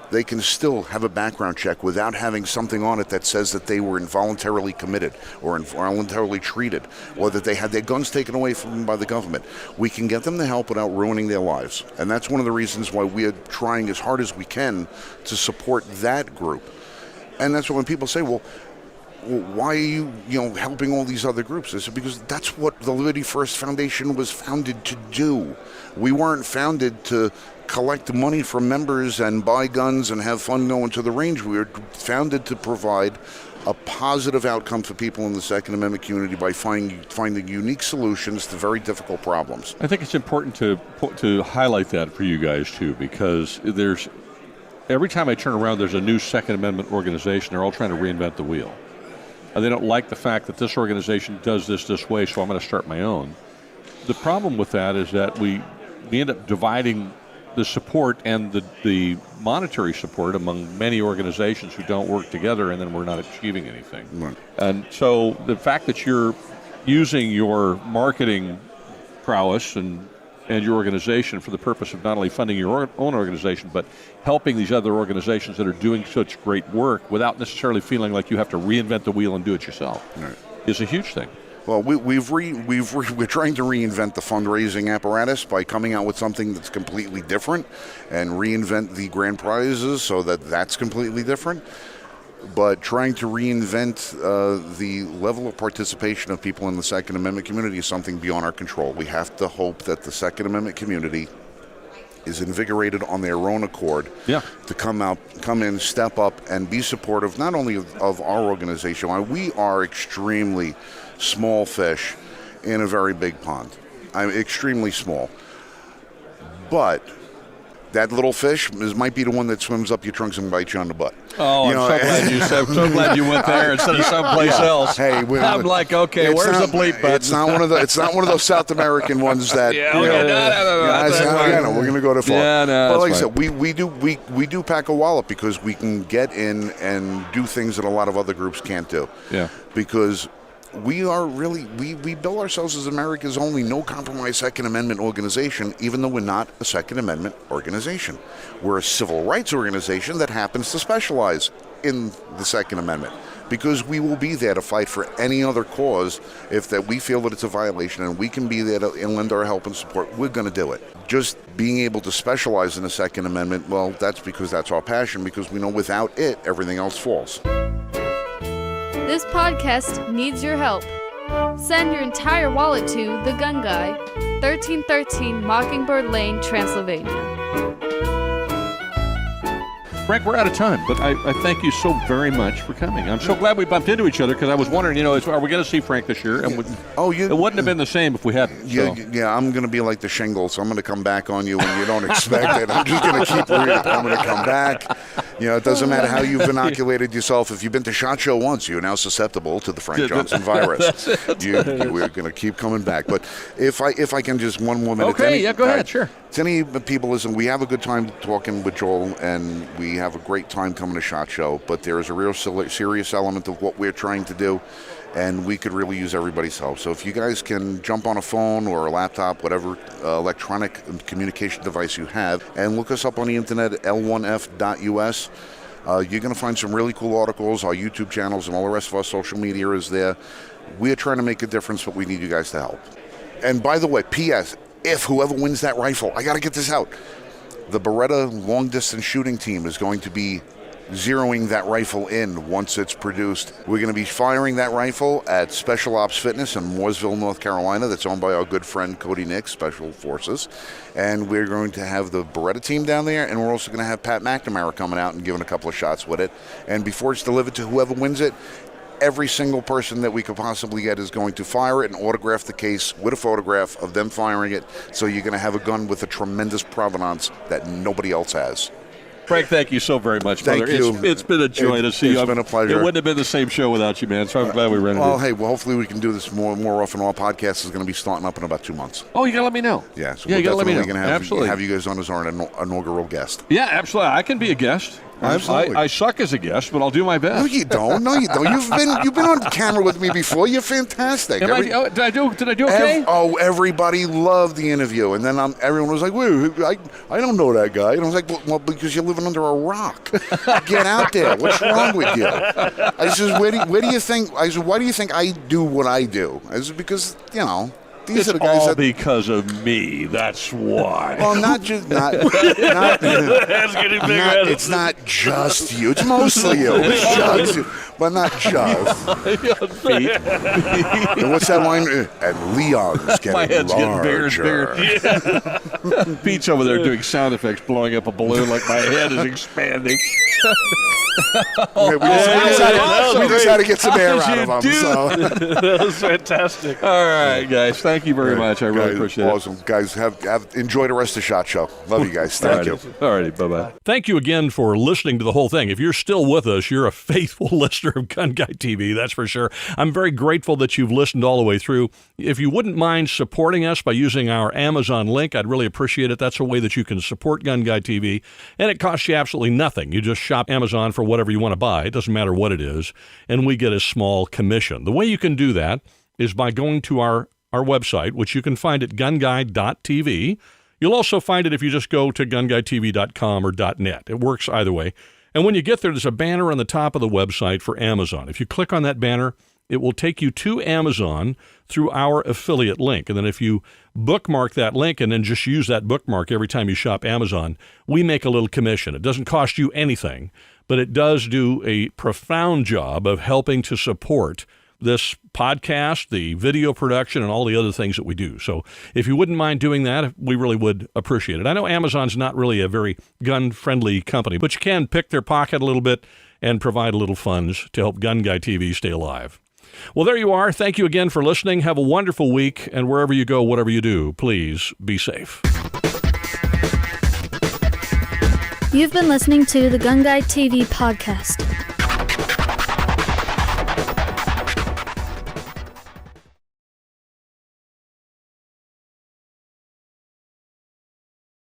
They can still have a background check without having something on it that says that they were involuntarily committed or involuntarily treated or that they had their guns taken away from them by the government. We can get them the help without ruining their lives. And that's one of the reasons why we are trying as hard as we can to support that group. And that's when people say, well, why are you helping all these other groups? I said, because that's what the Liberty First Foundation was founded to do. We weren't founded to collect money from members and buy guns and have fun going to the range. We were founded to provide a positive outcome for people in the Second Amendment community by finding unique solutions to very difficult problems. I think it's important to highlight that for you guys too, because every time I turn around, there's a new Second Amendment organization. They're all trying to reinvent the wheel. They don't like the fact that this organization does this way, so I'm going to start my own. The problem with that is that we end up dividing the support and the monetary support among many organizations who don't work together, and then we're not achieving anything. Right. And so the fact that you're using your marketing prowess and your organization for the purpose of not only funding your own organization, but helping these other organizations that are doing such great work without necessarily feeling like you have to reinvent the wheel and do it yourself, right, is a huge thing. Well, we're trying to reinvent the fundraising apparatus by coming out with something that's completely different and reinvent the grand prizes so that that's completely different. But trying to reinvent the level of participation of people in the Second Amendment community is something beyond our control. We have to hope that the Second Amendment community is invigorated on their own accord to come in, step up, and be supportive not only of our organization. We are extremely small fish in a very big pond. I'm extremely small. But that little fish might be the one that swims up your trunks and bites you on the butt. Oh, I'm so glad you went there instead of someplace else. Hey, I'm like, okay, where's the bleep button? It's not one of those South American ones that. No, we're going to go too far. Yeah, no, but like I fine. said, we do pack a wallop because we can get in and do things that a lot of other groups can't do. Yeah. Because we bill ourselves as America's only no-compromise Second Amendment organization, even though we're not a Second Amendment organization. We're a civil rights organization that happens to specialize in the Second Amendment, because we will be there to fight for any other cause if that we feel that it's a violation, and we can be there to lend our help and support. We're going to do it. Just being able to specialize in the Second Amendment, well, that's because that's our passion, because we know without it, everything else falls. This podcast needs your help. Send your entire wallet to The Gun Guy, 1313 Mockingbird Lane, Transylvania. Frank, we're out of time, but I thank you so very much for coming. I'm so glad we bumped into each other because I was wondering, are we going to see Frank this year? And it wouldn't have been the same if we hadn't. Yeah, I'm going to be like the shingles. I'm going to come back on you when you don't expect it. I'm just going to keep reading. I'm going to come back. It doesn't matter how you've inoculated yourself. If you've been to SHOT Show once, you're now susceptible to the Frank Johnson virus. We're going to keep coming back. But if I can just one more minute. Okay, go ahead, sure. To any people, listen, we have a good time talking with Joel, and we have a great time coming to SHOT Show, but there is a real serious element of what we're trying to do, and we could really use everybody's help. So if you guys can jump on a phone or a laptop, whatever electronic communication device you have, and look us up on the internet at l1f.us. You're going to find some really cool articles. Our YouTube channels and all the rest of our social media is there. We're trying to make a difference, but we need you guys to help. And by the way, P.S., if whoever wins that rifle, I got to get this out. The Beretta long-distance shooting team is going to be zeroing that rifle in once it's produced. We're going to be firing that rifle at Special Ops Fitness in Mooresville, North Carolina. That's owned by our good friend Cody Nix, Special Forces. And we're going to have the Beretta team down there, and we're also going to have Pat McNamara coming out and giving a couple of shots with it. And before it's delivered to whoever wins it, every single person that we could possibly get is going to fire it and autograph the case with a photograph of them firing it. So you're going to have a gun with a tremendous provenance that nobody else has. Frank, thank you so very much, brother. Thank you. It's been a joy to see you. It's been a pleasure. It wouldn't have been the same show without you, man. So I'm glad we ran into Hey, hopefully we can do this more often. Our podcast is going to be starting up in about 2 months. Oh, you got to let me know. Yeah, so you got to let me know. Absolutely. Have you guys on as our inaugural guest. Yeah, absolutely. I can be a guest. Absolutely. I suck as a guest, but I'll do my best. No, you don't. You've been on camera with me before. You're fantastic. Did I do okay? Everybody loved the interview, and then everyone was like, "Wait, I don't know that guy." And I was like, "Well, because you're living under a rock. Get out there. What's wrong with you?" I says, "Where do you think?" I said, "Why do you think I do what I do?" I said, "Because these are the guys all because of me. That's why." Well, not just it's not just you. It's mostly you. It's just you, but not just. And what's that line? And Leon's getting my head's larger. Getting bigger. Pete's over there doing sound effects, blowing up a balloon like my head is expanding. We just had to get some air out of them. So. That was fantastic. All right, guys. Thank you very much. I really appreciate it. Awesome. Guys, enjoy the rest of the SHOT Show. Love you guys. Thank you. All righty. Bye-bye. Thank you again for listening to the whole thing. If you're still with us, you're a faithful listener of GunGuyTV, that's for sure. I'm very grateful that you've listened all the way through. If you wouldn't mind supporting us by using our Amazon link, I'd really appreciate it. That's a way that you can support GunGuyTV, and it costs you absolutely nothing. You just shop Amazon for whatever you want to buy. It doesn't matter what it is, and we get a small commission. The way you can do that is by going to our website, which you can find at GunGuy.tv. You'll also find it if you just go to GunGuyTV.com or .net. It works either way. And when you get there, there's a banner on the top of the website for Amazon. If you click on that banner, it will take you to Amazon through our affiliate link. And then if you bookmark that link and then just use that bookmark every time you shop Amazon, we make a little commission. It doesn't cost you anything, but it does do a profound job of helping to support this podcast, the video production, and all the other things that we do. So if you wouldn't mind doing that, we really would appreciate it. I know Amazon's not really a very gun-friendly company, but you can pick their pocket a little bit and provide a little funds to help GunGuyTV stay alive. Well, there you are. Thank you again for listening. Have a wonderful week, and wherever you go, whatever you do, please be safe. You've been listening to the GunGuyTV podcast.